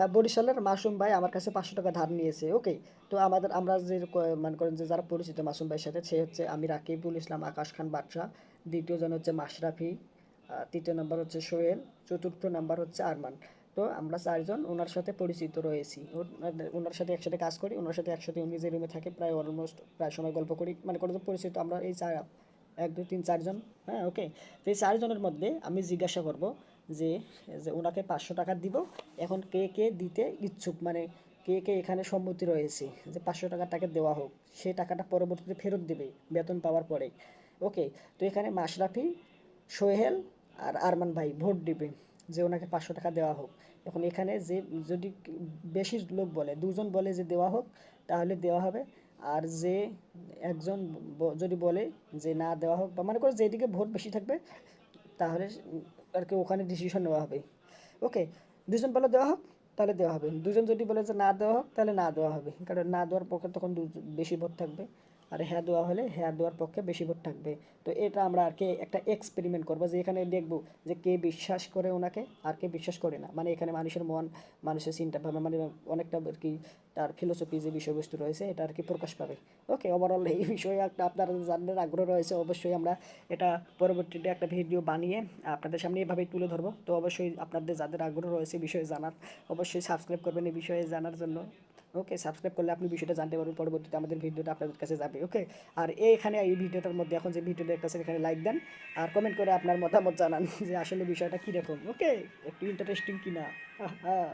হ্যাঁ, বরিশালের মাসুম ভাই আমার কাছে 500 টাকা ধার নিয়েছে। ওকে, তো আমরা যে মনে করেন যে যারা পরিচিত মাসুম ভাইয়ের সাথে, সে হচ্ছে আমি রাকিবুল ইসলাম আকাশ খান বাদশা, দ্বিতীয় জন হচ্ছে মাশরাফি, তৃতীয় নাম্বার হচ্ছে সোহেল, চতুর্থ নাম্বার হচ্ছে আরমান। তো আমরা চারজন ওনার সাথে পরিচিত রয়েছি। ওনার সাথে একসাথে কাজ করি, ওনার সাথে একসাথে উনি যে রুমে থাকে প্রায় অলমোস্ট প্রায় সময় গল্প করি, মানে কোনো পরিচিত আমরা এই চার, 1 2 3 4 জন। হ্যাঁ, ওকে। তো এই 4 জনের মধ্যে আমি জিজ্ঞাসা করব যে যে ওনাকে 500 টাকা দিব। এখন কে কে দিতে ইচ্ছুক, মানে কে কে এখানে সম্মতি রয়েছে যে 500 টাকা তাকে দেওয়া হোক, সেই টাকাটা পরবর্তীতে ফেরত দেবে বেতন পাওয়ার পরে। ওকে, তো এখানে মাশরাফি, সোহেল আর আরমান ভাই ভোট দিবে যে ওনাকে 500 টাকা দেওয়া হোক। এখন এখানে যে যদি বেশি লোক বলে, 2 জন বলে যে দেওয়া হোক, তাহলে দেওয়া হবে। আর যে একজন যদি বলে যে না দেওয়া হোক, বা মনে করো যেদিকে ভোট বেশি থাকবে, তাহলে আর কি ওখানে ডিসিশন নেওয়া হবে। ওকে, 2 জন বলে দেওয়া হোক, তাহলে দেওয়া হবে। 2 জন যদি বলে যে না দেওয়া হোক, তাহলে না দেওয়া হবে, কারণ না দেওয়ার পক্ষে তখন বেশি ভোট থাকবে। আর হ্যাঁ দেওয়া হলে হ্যাঁ দেওয়ার পক্ষে বেশি ভোট থাকবে। তো এটা আমরা আর কি একটা এক্সপেরিমেন্ট করবো, যে এখানে দেখবো যে কে বিশ্বাস করে ওনাকে আর কে বিশ্বাস করে না। মানে এখানে মানুষের মন, মানুষের চিন্তা ভাবনা, মানে অনেকটা আর কি তার ফিলোসফি যে বিষয়বস্তু রয়েছে এটা আর কি প্রকাশ পাবে। ওকে, ওভারঅল এই বিষয়ে একটা আপনার জানার আগ্রহ রয়েছে, অবশ্যই আমরা এটা পরবর্তীতে একটা ভিডিও বানিয়ে আপনাদের সামনে এভাবেই তুলে ধরবো। তো অবশ্যই আপনাদের যাদের আগ্রহ রয়েছে বিষয়ে জানার, অবশ্যই সাবস্ক্রাইব করবেন এই বিষয়ে জানার জন্য। ওকে, সাবস্ক্রাইব করলে আপনি বিষয়টা জানতে পারবেন, পরবর্তীতে আমাদের ভিডিওটা আপনাদের কাছে যাবে। ওকে, আর এখানে এই ভিডিওটার মধ্যে এখন যে ভিডিওটা দেখতেছেন এখানে লাইক দেন, আর কমেন্ট করে আপনার মতামত জানান যে আসলে বিষয়টা কীরকম। ওকে, একটু ইন্টারেস্টিং কিনা। হ্যাঁ।